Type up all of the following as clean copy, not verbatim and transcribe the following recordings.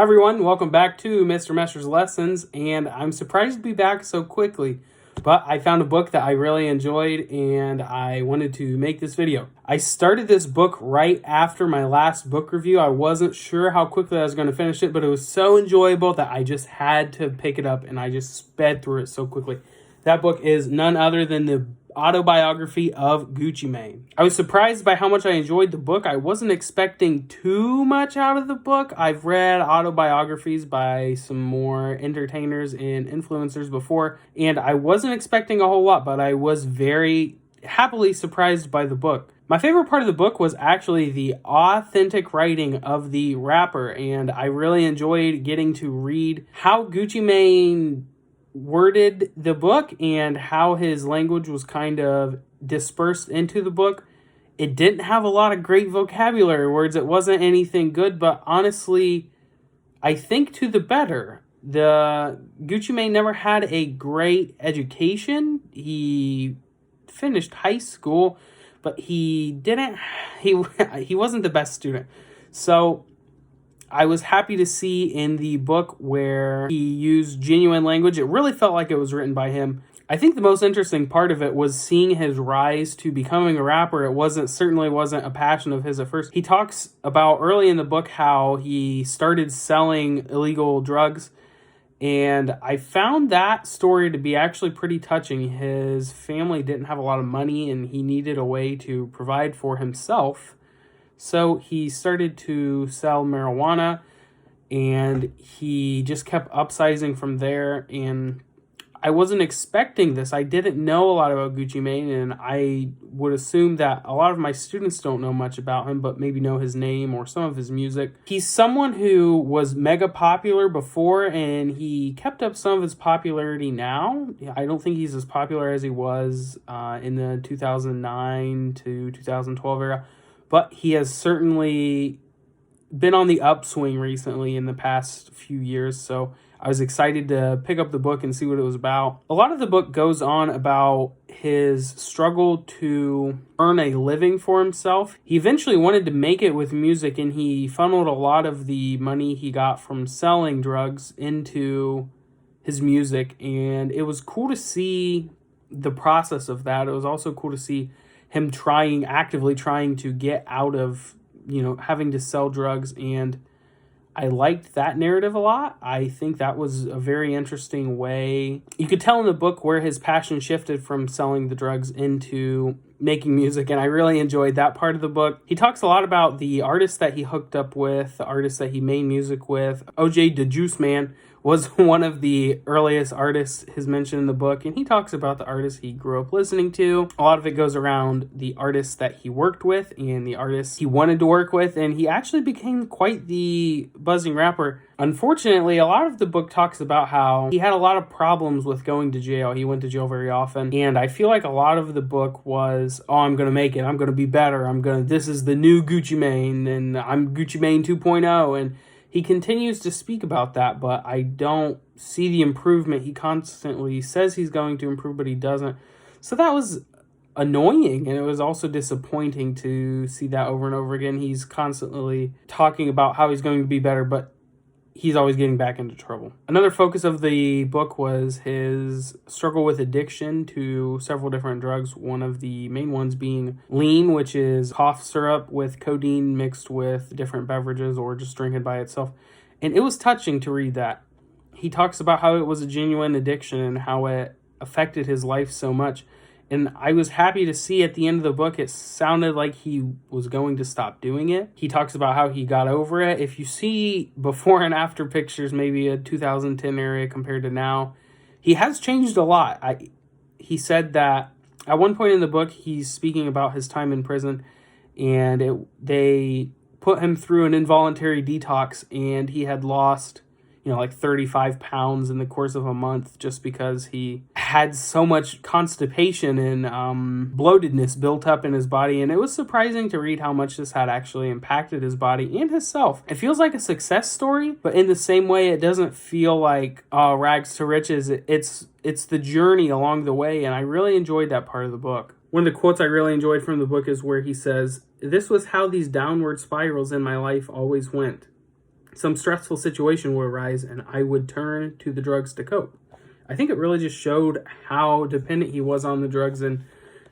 Hi everyone, welcome back to Mr. Mescher's Lessons, and I'm surprised to be back so quickly, but I found a book that I really enjoyed and I wanted to make this video. I started this book right after my last book review. I wasn't sure how quickly I was going to finish it, but it was so enjoyable that I just had to pick it up and I just sped through it so quickly. That book is none other than the Autobiography of Gucci Mane. I was surprised by how much I enjoyed the book. I wasn't expecting too much out of the book. I've read autobiographies by some more entertainers and influencers before, and I wasn't expecting a whole lot, but I was very happily surprised by the book. My favorite part of the book was actually the authentic writing of the rapper, and I really enjoyed getting to read how Gucci Mane worded the book and how his language was kind of dispersed into the book. It didn't have a lot of great vocabulary words. It wasn't anything good, but honestly, I think to the better. The Gucci Mane never had a great education. He finished high school, but he wasn't the best student. So I was happy to see in the book where he used genuine language. It really felt like it was written by him. I think the most interesting part of it was seeing his rise to becoming a rapper. It certainly wasn't a passion of his at first. He talks about early in the book how he started selling illegal drugs, and I found that story to be actually pretty touching. His family didn't have a lot of money and he needed a way to provide for himself. So he started to sell marijuana and he just kept upsizing from there. And I wasn't expecting this. I didn't know a lot about Gucci Mane, and I would assume that a lot of my students don't know much about him, but maybe know his name or some of his music. He's someone who was mega popular before, and he kept up some of his popularity now. I don't think he's as popular as he was in the 2009 to 2012 era. But he has certainly been on the upswing recently in the past few years, so I was excited to pick up the book and see what it was about. A lot of the book goes on about his struggle to earn a living for himself. He eventually wanted to make it with music, and he funneled a lot of the money he got from selling drugs into his music, and it was cool to see the process of that. It was also cool to see him actively trying to get out of, having to sell drugs. And I liked that narrative a lot. I think that was a very interesting way. You could tell in the book where his passion shifted from selling the drugs into making music, and I really enjoyed that part of the book. He talks a lot about the artists that he hooked up with, the artists that he made music with. OJ the Juice Man was one of the earliest artists his mentioned in the book, and he talks about the artists he grew up listening to. A lot of it goes around the artists that he worked with and the artists he wanted to work with, and he actually became quite the buzzing rapper. Unfortunately, a lot of the book talks about how he had a lot of problems with going to jail. He went to jail very often, and I feel like a lot of the book was, I'm going to make it, I'm going to be better, this is the new Gucci Mane, and I'm Gucci Mane 2.0, and he continues to speak about that, but I don't see the improvement. He constantly says he's going to improve, but he doesn't. So that was annoying, and it was also disappointing to see that over and over again. He's constantly talking about how he's going to be better, but he's always getting back into trouble. Another focus of the book was his struggle with addiction to several different drugs, one of the main ones being lean, which is cough syrup with codeine mixed with different beverages or just drinking by itself. And it was touching to read that. He talks about how it was a genuine addiction and how it affected his life so much. And I was happy to see at the end of the book, it sounded like he was going to stop doing it. He talks about how he got over it. If you see before and after pictures, maybe a 2010 area compared to now, he has changed a lot. He said that at one point in the book, he's speaking about his time in prison, and they put him through an involuntary detox, and he had lost like 35 pounds in the course of a month just because he had so much constipation and bloatedness built up in his body. And it was surprising to read how much this had actually impacted his body and himself. It feels like a success story, but in the same way, it doesn't feel like rags to riches. It's the journey along the way, and I really enjoyed that part of the book. One of the quotes I really enjoyed from the book is where he says, "This was how these downward spirals in my life always went. some stressful situation would arise and I would turn to the drugs to cope. I think it really just showed how dependent he was on the drugs, and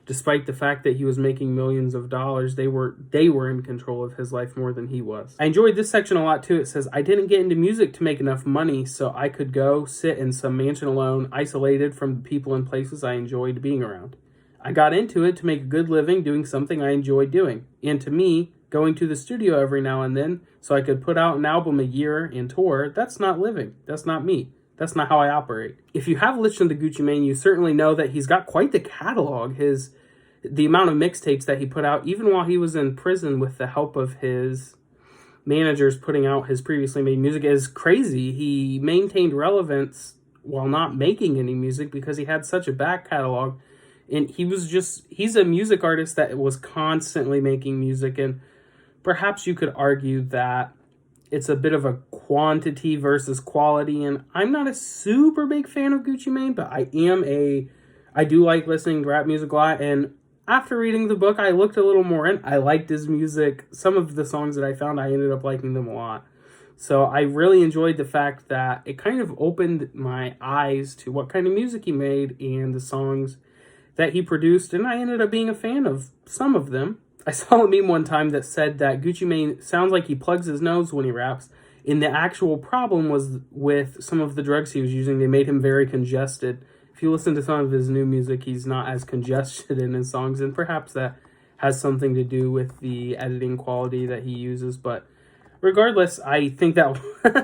despite the fact that he was making millions of dollars, they were in control of his life more than he was. I enjoyed this section a lot too. It says, I didn't get into music to make enough money so I could go sit in some mansion alone, isolated from the people and places I enjoyed being around. I got into it to make a good living doing something I enjoyed doing. And to me, going to the studio every now and then so I could put out an album a year and tour, that's not living. That's not me. That's not how I operate. If you have listened to Gucci Mane, you certainly know that he's got quite the catalog. The amount of mixtapes that he put out, even while he was in prison with the help of his managers putting out his previously made music, is crazy. He maintained relevance while not making any music because he had such a back catalog. And he's a music artist that was constantly making music. And perhaps you could argue that it's a bit of a quantity versus quality. And I'm not a super big fan of Gucci Mane, but I do like listening to rap music a lot. And after reading the book, I looked a little more in. I liked his music. Some of the songs that I found, I ended up liking them a lot. So I really enjoyed the fact that it kind of opened my eyes to what kind of music he made and the songs that he produced, and I ended up being a fan of some of them. I saw a meme one time that said that Gucci Mane sounds like he plugs his nose when he raps, and the actual problem was with some of the drugs he was using. They made him very congested. If you listen to some of his new music, he's not as congested in his songs, and perhaps that has something to do with the editing quality that he uses. But regardless, I think that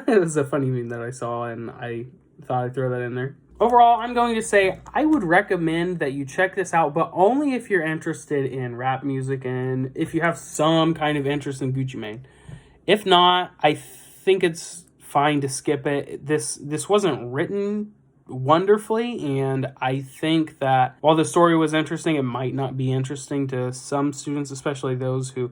it was a funny meme that I saw, and I thought I'd throw that in there. Overall, I'm going to say I would recommend that you check this out, but only if you're interested in rap music and if you have some kind of interest in Gucci Mane. If not, I think it's fine to skip it. This wasn't written wonderfully, and I think that while the story was interesting, it might not be interesting to some students, especially those who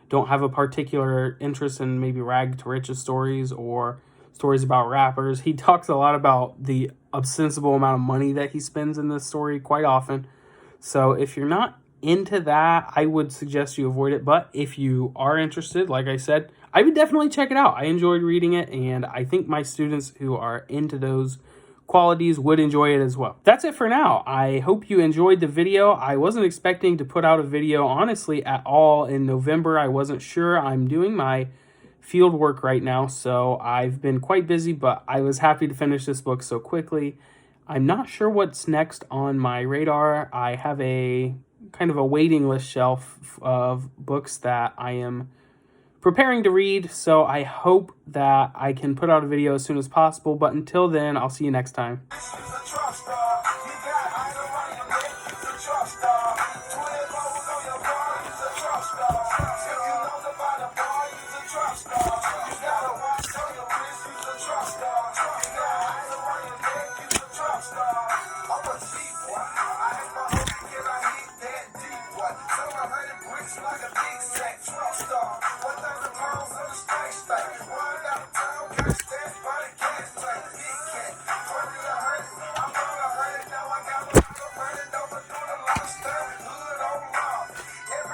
don't have a particular interest in maybe rag to riches stories or stories about rappers. He talks a lot about the ostensible amount of money that he spends in this story quite often. So if you're not into that, I would suggest you avoid it. But if you are interested, like I said, I would definitely check it out. I enjoyed reading it, and I think my students who are into those qualities would enjoy it as well. That's it for now. I hope you enjoyed the video. I wasn't expecting to put out a video, honestly, at all in November. I wasn't sure. I'm doing my field work right now, so I've been quite busy, but I was happy to finish this book so quickly. I'm not sure what's next on my radar. I have a kind of a waiting list shelf of books that I am preparing to read, so I hope that I can put out a video as soon as possible, but until then, I'll see you next time.